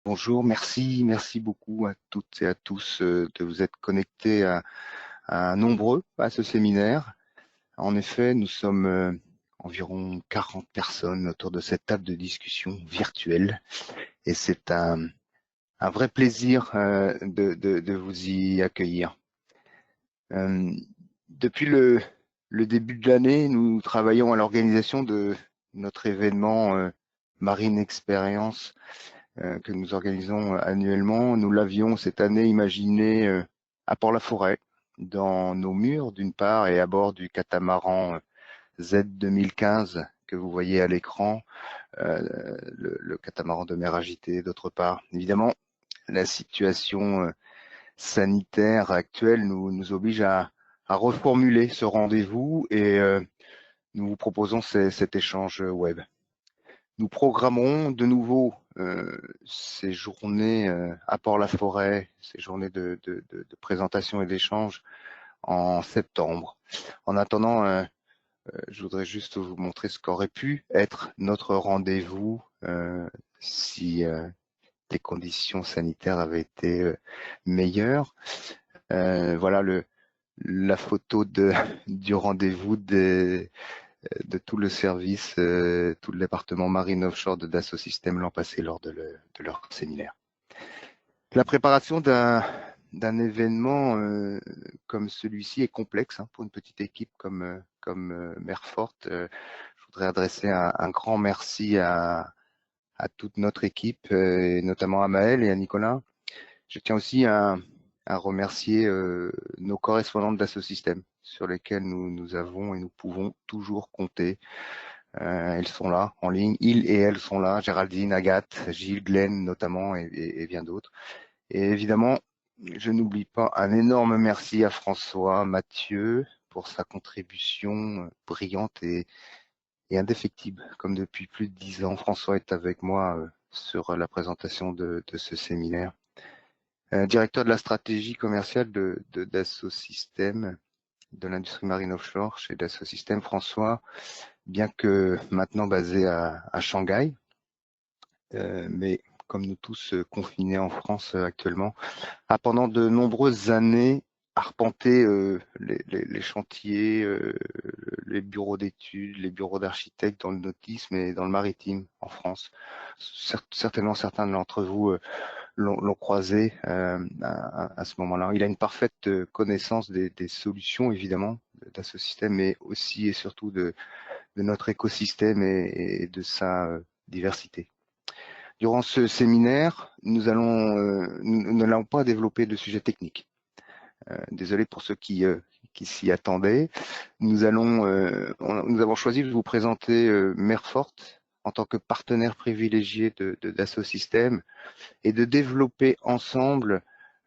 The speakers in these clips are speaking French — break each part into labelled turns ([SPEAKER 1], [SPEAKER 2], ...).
[SPEAKER 1] Bonjour, merci beaucoup à toutes et à tous de vous être connectés à nombreux à ce séminaire. En effet, nous sommes environ 40 personnes autour de cette table de discussion virtuelle et c'est un vrai plaisir de vous y accueillir. Euh, Depuis le début de l'année, nous travaillons à l'organisation de notre événement Marine Experience que nous organisons annuellement. Nous l'avions cette année imaginé à Port-la-Forêt, dans nos murs d'une part et à bord du catamaran Z2015 que vous voyez à l'écran, le catamaran de mer agitée d'autre part. Évidemment, la situation sanitaire actuelle nous oblige à reformuler ce rendez-vous et nous vous proposons cet échange web. Nous programmerons de nouveau ces journées à Port-la-Forêt, ces journées de présentation et d'échange en septembre. En attendant, je voudrais juste vous montrer ce qu'aurait pu être notre rendez-vous si les conditions sanitaires avaient été meilleures. Voilà la photo du rendez-vous de tout le service, tout le département Marine Offshore de Dassault Systèmes l'an passé lors de leur séminaire. La préparation d'un événement comme celui-ci est complexe pour une petite équipe comme Merfort. Je voudrais adresser un grand merci à toute notre équipe, et notamment à Maël et à Nicolas. Je tiens aussi à remercier nos correspondants de Dassault Systèmes sur lesquels nous avons et nous pouvons toujours compter. Elles sont là en ligne, ils et elles sont là, Géraldine, Agathe, Gilles, Glenn notamment et bien d'autres. Et évidemment, je n'oublie pas un énorme merci à François Mathieu pour sa contribution brillante et indéfectible. Comme depuis plus de 10 ans, François est avec moi sur la présentation de ce séminaire. Directeur de la stratégie commerciale de Dassault Systèmes, de l'industrie marine offshore chez Dassault Systèmes, François, bien que maintenant basé à Shanghai, mais comme nous tous confinés en France actuellement, a pendant de nombreuses années arpenté les chantiers, les bureaux d'études, les bureaux d'architectes dans le nautisme et dans le maritime en France. Certainement certains d'entre vous l'ont croisé à ce moment-là. Il a une parfaite connaissance des solutions, évidemment, Dassault Systèmes, mais aussi et surtout de notre écosystème et de sa diversité. Durant ce séminaire, nous n'allons pas développer de sujets techniques. Désolé pour ceux qui s'y attendaient. Nous avons choisi de vous présenter Merfort en tant que partenaire privilégié de Dassault Systèmes et de développer ensemble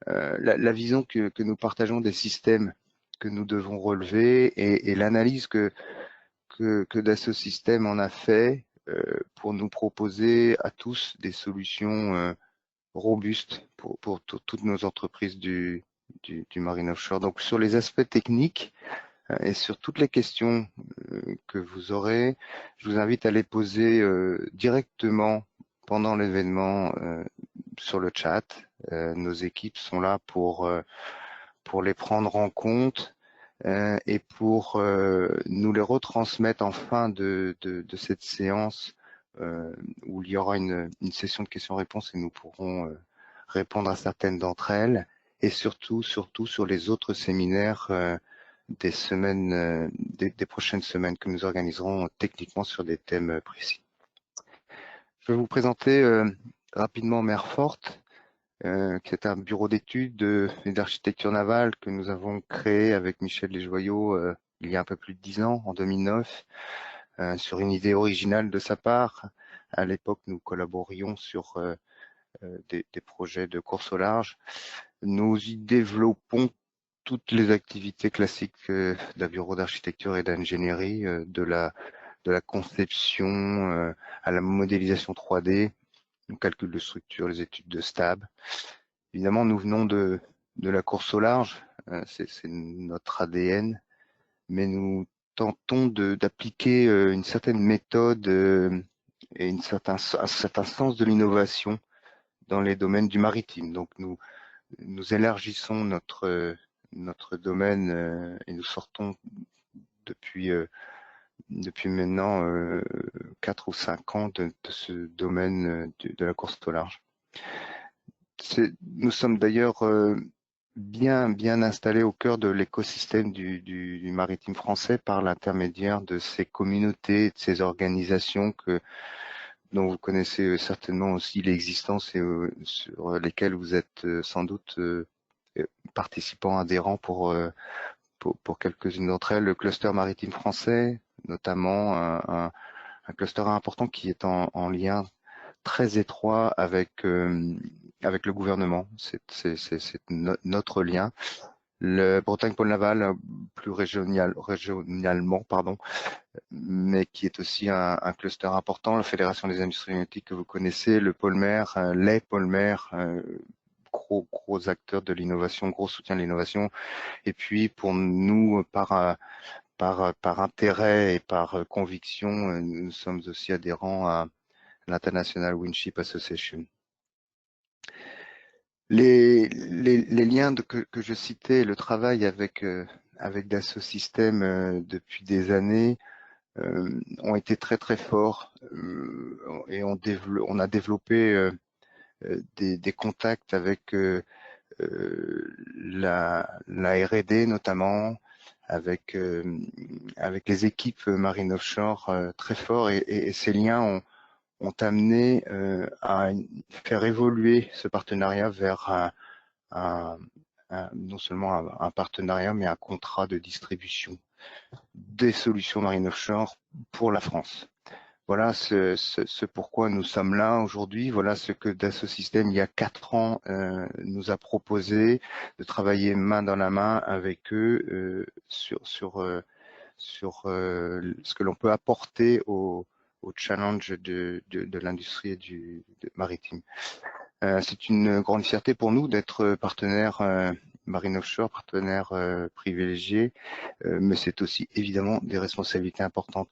[SPEAKER 1] la vision que nous partageons des systèmes que nous devons relever et l'analyse que Dassault Systèmes en a fait pour nous proposer à tous des solutions robustes pour toutes nos entreprises du marine offshore. Donc sur les aspects techniques et sur toutes les questions que vous aurez, je vous invite à les poser directement pendant l'événement sur le chat. Nos équipes sont là pour les prendre en compte et pour nous les retransmettre en fin de cette séance où il y aura une session de questions-réponses et nous pourrons répondre à certaines d'entre elles et surtout sur les autres séminaires des semaines, des prochaines semaines que nous organiserons techniquement sur des thèmes précis. Je vais vous présenter rapidement Merfort, qui est un bureau d'études et d'architecture navale que nous avons créé avec Michel Lesjoyaux il y a un peu plus de 10 ans, en 2009, sur une idée originale de sa part. À l'époque, nous collaborions sur des projets de course au large. Nous y développons toutes les activités classiques d'un bureau d'architecture et d'ingénierie, de la conception à la modélisation 3D, le calcul de structure, les études de stab. Évidemment, nous venons de la course au large, c'est notre ADN, mais nous tentons d'appliquer une certaine méthode et un certain sens de l'innovation dans les domaines du maritime. Donc nous élargissons notre domaine et nous sortons depuis maintenant 4 ou 5 ans de ce domaine de la course au large. Nous sommes d'ailleurs bien installés au cœur de l'écosystème du maritime français par l'intermédiaire de ces communautés, de ces organisations dont vous connaissez certainement aussi l'existence et sur lesquelles vous êtes sans doute participants adhérents pour quelques-unes d'entre elles. Le cluster maritime français, notamment un cluster important qui est en lien très étroit avec le gouvernement. C'est notre lien. Le Bretagne-Pôle-Naval, plus régionalement, pardon, mais qui est aussi un cluster important. La Fédération des industries nautiques que vous connaissez, le pôle mer, les pôles mer, gros acteurs de l'innovation, gros soutien de l'innovation. Et puis pour nous, par intérêt et par conviction, nous sommes aussi adhérents à l'International Windship Association. Les liens que je citais, le travail avec Dassault Systèmes depuis des années ont été très forts et on a développé des contacts avec la R&D notamment, avec les équipes marine offshore très forts et ces liens ont amené à faire évoluer ce partenariat vers non seulement un partenariat, mais un contrat de distribution des solutions marine offshore pour la France. Voilà ce pourquoi nous sommes là aujourd'hui. Voilà ce que Dassault Systèmes, il y a 4 ans, nous a proposé de travailler main dans la main avec eux sur ce que l'on peut apporter au challenge de l'industrie et du maritime. C'est une grande fierté pour nous d'être partenaire marine offshore, partenaire privilégié, mais c'est aussi évidemment des responsabilités importantes.